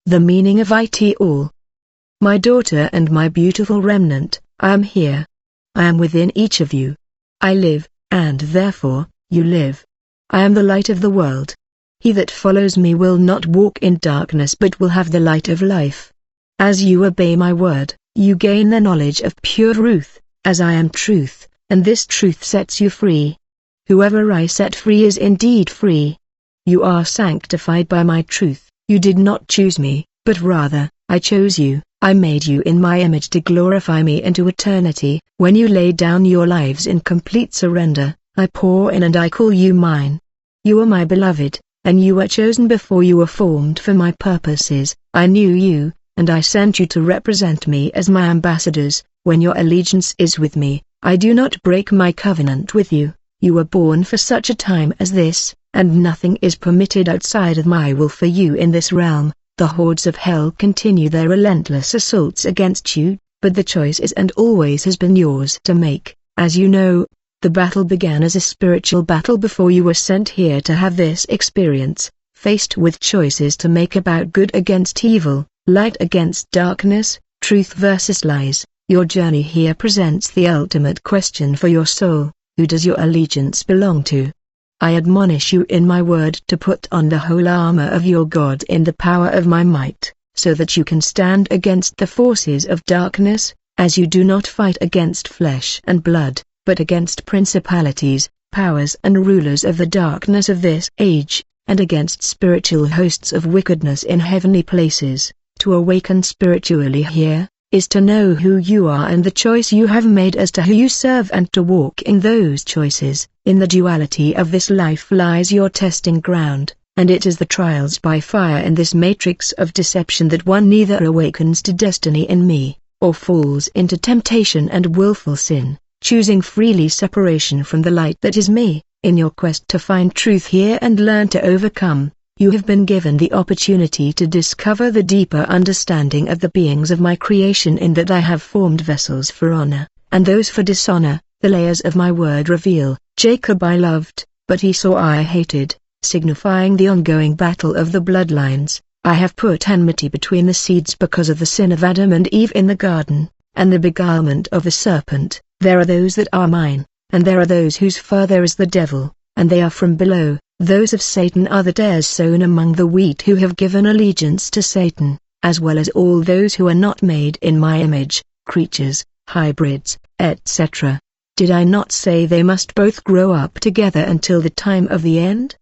The meaning of it all. My daughter and my beautiful remnant, I am here. I am within each of you. I live, and therefore, you live. I am the light of the world. He that follows me will not walk in darkness but will have the light of life. As you obey my word, you gain the knowledge of pure truth, as I am truth, and this truth sets you free. Whoever I set free is indeed free. You are sanctified by my truth. You did not choose me, but rather, I chose you. I made you in my image to glorify me into eternity. When you lay down your lives in complete surrender, I pour in and I call you mine. You are my beloved, and you were chosen before you were formed for my purposes. I knew you, and I sent you to represent me as my ambassadors. When your allegiance is with me, I do not break my covenant with you. You were born for such a time as this, and nothing is permitted outside of my will for you in this realm. The hordes of hell continue their relentless assaults against you, but the choice is and always has been yours to make. As you know, the battle began as a spiritual battle before you were sent here to have this experience, faced with choices to make about good against evil, light against darkness, truth versus lies. Your journey here presents the ultimate question for your soul: who does your allegiance belong to? I admonish you in my word to put on the whole armor of your God in the power of my might, so that you can stand against the forces of darkness, as you do not fight against flesh and blood, but against principalities, powers and rulers of the darkness of this age, and against spiritual hosts of wickedness in heavenly places. To awaken spiritually here, is to know who you are and the choice you have made as to who you serve, and to walk in those choices. In the duality of this life lies your testing ground, and it is the trials by fire in this matrix of deception that one neither awakens to destiny in me, or falls into temptation and willful sin, choosing freely separation from the light that is me. In your quest to find truth here and learn to overcome, you have been given the opportunity to discover the deeper understanding of the beings of my creation, in that I have formed vessels for honor, and those for dishonor. The layers of my word reveal: Jacob I loved, but Esau I hated, signifying the ongoing battle of the bloodlines. I have put enmity between the seeds because of the sin of Adam and Eve in the garden, and the beguilement of the serpent. There are those that are mine, and there are those whose father is the devil, and they are from below. Those of Satan are the tares sown among the wheat who have given allegiance to Satan, as well as all those who are not made in my image, creatures, hybrids, etc. Did I not say they must both grow up together until the time of the end?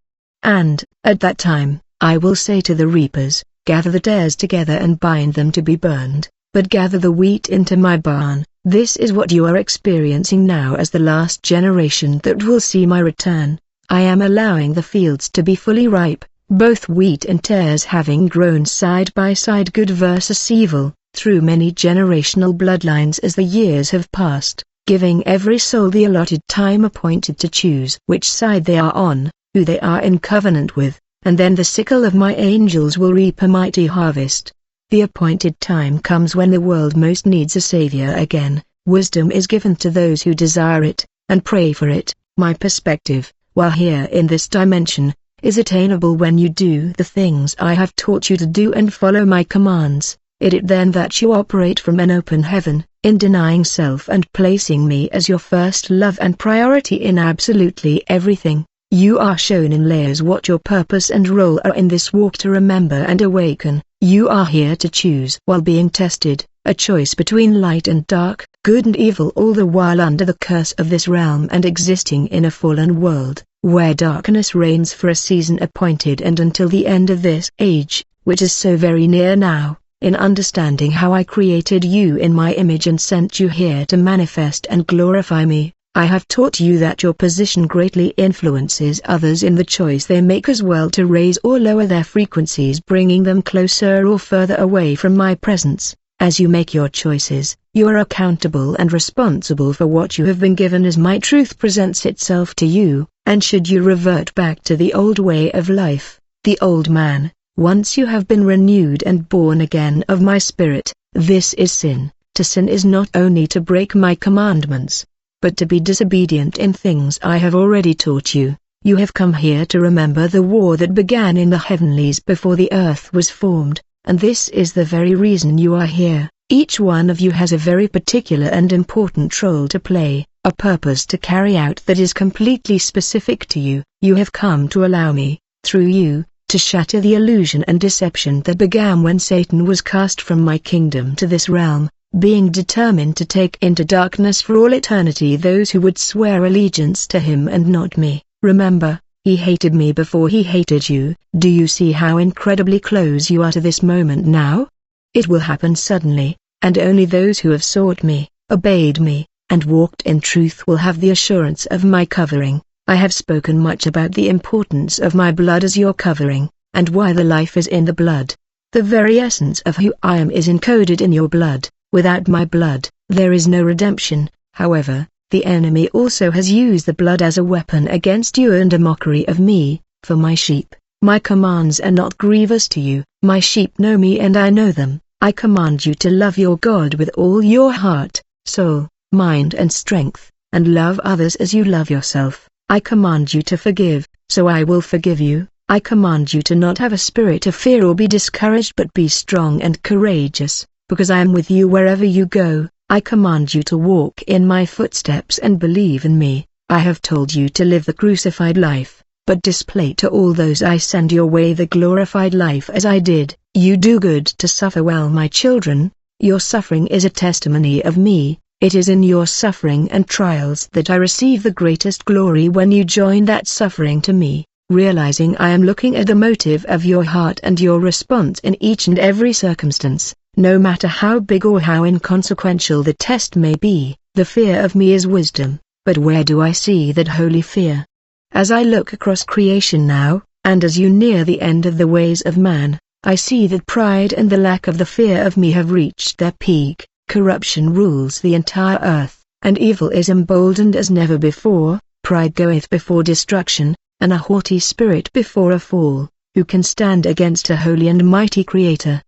And, at that time, I will say to the reapers, gather the tares together and bind them to be burned, but gather the wheat into my barn. This is what you are experiencing now as the last generation that will see my return. I am allowing the fields to be fully ripe, both wheat and tares having grown side by side, good versus evil, through many generational bloodlines as the years have passed, giving every soul the allotted time appointed to choose which side they are on, who they are in covenant with, and then the sickle of my angels will reap a mighty harvest. The appointed time comes when the world most needs a savior again. Wisdom is given to those who desire it, and pray for it. My perspective, while here in this dimension, is attainable when you do the things I have taught you to do and follow my commands. It is then that you operate from an open heaven, in denying self and placing me as your first love and priority in absolutely everything. You are shown in layers what your purpose and role are in this walk to remember and awaken. You are here to choose while being tested, a choice between light and dark, good and evil, all the while under the curse of this realm and existing in a fallen world, where darkness reigns for a season appointed and until the end of this age, which is so very near now. In understanding how I created you in my image and sent you here to manifest and glorify me, I have taught you that your position greatly influences others in the choice they make, as well to raise or lower their frequencies, bringing them closer or further away from my presence. As you make your choices, you are accountable and responsible for what you have been given as my truth presents itself to you, and should you revert back to the old way of life, the old man, once you have been renewed and born again of my spirit, this is sin. To sin is not only to break my commandments, but to be disobedient in things I have already taught you. You have come here to remember the war that began in the heavenlies before the earth was formed, and this is the very reason you are here. Each one of you has a very particular and important role to play, a purpose to carry out that is completely specific to you. You have come to allow me, through you, to shatter the illusion and deception that began when Satan was cast from my kingdom to this realm, being determined to take into darkness for all eternity those who would swear allegiance to him and not me. Remember, he hated me before he hated you. Do you see how incredibly close you are to this moment now? It will happen suddenly, and only those who have sought me, obeyed me, and walked in truth will have the assurance of my covering. I have spoken much about the importance of my blood as your covering, and why the life is in the blood. The very essence of who I am is encoded in your blood. Without my blood, there is no redemption. However, the enemy also has used the blood as a weapon against you and a mockery of me. For my sheep, my commands are not grievous to you. My sheep know me and I know them. I command you to love your God with all your heart, soul, mind and strength, and love others as you love yourself. I command you to forgive, so I will forgive you. I command you to not have a spirit of fear or be discouraged but be strong and courageous, because I am with you wherever you go. I command you to walk in my footsteps and believe in me. I have told you to live the crucified life, but display to all those I send your way the glorified life as I did. You do good to suffer well, my children. Your suffering is a testimony of me. It is in your suffering and trials that I receive the greatest glory. When you join that suffering to me, realizing I am looking at the motive of your heart and your response in each and every circumstance, no matter how big or how inconsequential the test may be. The fear of me is wisdom, but where do I see that holy fear? As I look across creation now, and as you near the end of the ways of man, I see that pride and the lack of the fear of me have reached their peak. Corruption rules the entire earth, and evil is emboldened as never before. Pride goeth before destruction, and a haughty spirit before a fall. Who can stand against a holy and mighty Creator?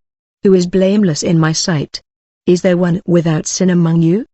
Who is blameless in my sight? Is there one without sin among you?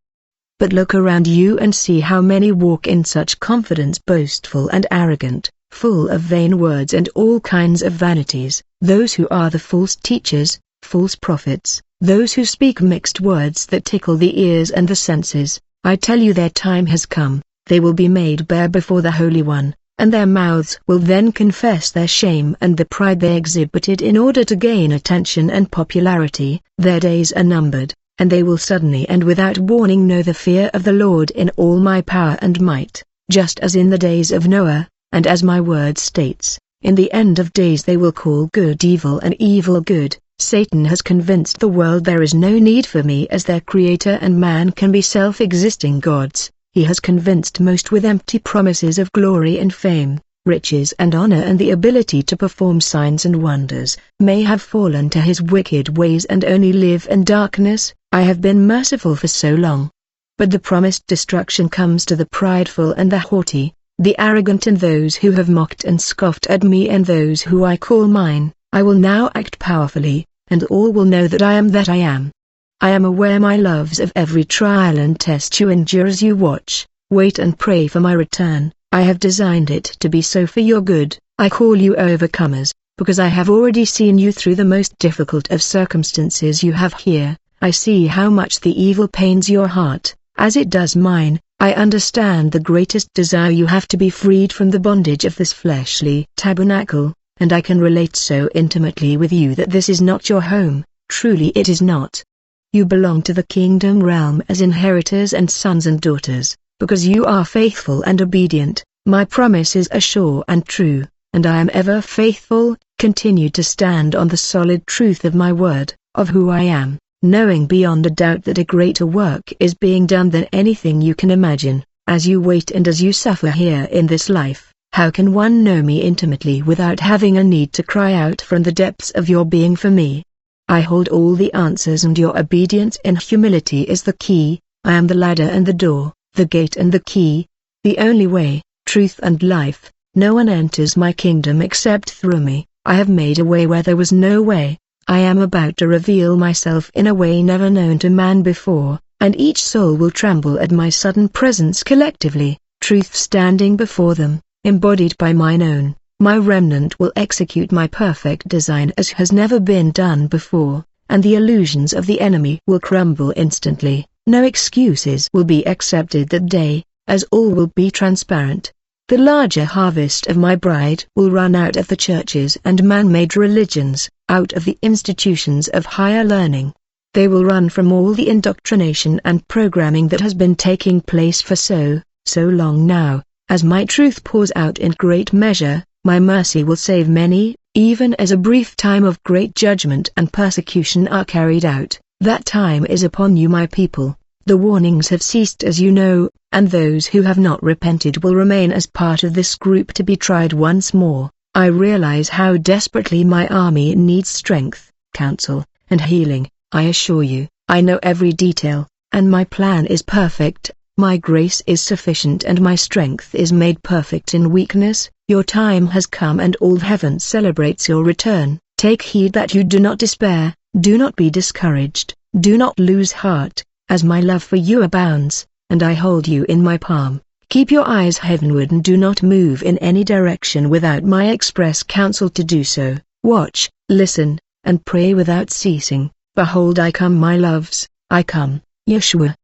But look around you and see how many walk in such confidence, boastful and arrogant, full of vain words and all kinds of vanities. Those who are the false teachers, false prophets, those who speak mixed words that tickle the ears and the senses. I tell you, their time has come. They will be made bare before the Holy One, and their mouths will then confess their shame and the pride they exhibited in order to gain attention and popularity. Their days are numbered, and they will suddenly and without warning know the fear of the Lord in all my power and might, just as in the days of Noah, and as my word states, in the end of days they will call good evil and evil good. Satan has convinced the world there is no need for me as their creator and man can be self-existing gods. He has convinced most with empty promises of glory and fame, riches and honor and the ability to perform signs and wonders, may have fallen to his wicked ways and only live in darkness. I have been merciful for so long. But the promised destruction comes to the prideful and the haughty, the arrogant and those who have mocked and scoffed at me and those who I call mine. I will now act powerfully, and all will know that I am that I am. I am aware, my loves, of every trial and test you endure as you watch, wait and pray for my return. I have designed it to be so for your good. I call you overcomers, because I have already seen you through the most difficult of circumstances you have here. I see how much the evil pains your heart, as it does mine. I understand the greatest desire you have to be freed from the bondage of this fleshly tabernacle, and I can relate so intimately with you that this is not your home. Truly it is not. You belong to the kingdom realm as inheritors and sons and daughters, because you are faithful and obedient. My promises are sure and true, and I am ever faithful. Continue to stand on the solid truth of my word, of who I am, knowing beyond a doubt that a greater work is being done than anything you can imagine. As you wait and as you suffer here in this life, how can one know me intimately without having a need to cry out from the depths of your being for me? I hold all the answers, and your obedience in humility is the key. I am the ladder and the door, the gate and the key, the only way, truth and life. No one enters my kingdom except through me. I have made a way where there was no way. I am about to reveal myself in a way never known to man before, and each soul will tremble at my sudden presence collectively. Truth standing before them, embodied by mine own, My remnant will execute my perfect design as has never been done before, and the illusions of the enemy will crumble instantly. No excuses will be accepted that day, as all will be transparent. The larger harvest of my bride will run out of the churches and man-made religions, out of the institutions of higher learning. They will run from all the indoctrination and programming that has been taking place for so long now. As my truth pours out in great measure, my mercy will save many, even as a brief time of great judgment and persecution are carried out. That time is upon you, my people. The warnings have ceased, as you know, and those who have not repented will remain as part of this group to be tried once more. I realize how desperately my army needs strength, counsel, and healing. I assure you, I know every detail, and my plan is perfect. My grace is sufficient and my strength is made perfect in weakness. Your time has come and all heaven celebrates your return. Take heed that you do not despair, do not be discouraged, do not lose heart, as my love for you abounds, and I hold you in my palm. Keep your eyes heavenward and do not move in any direction without my express counsel to do so. Watch, listen, and pray without ceasing. Behold, I come, my loves, I come. Yeshua.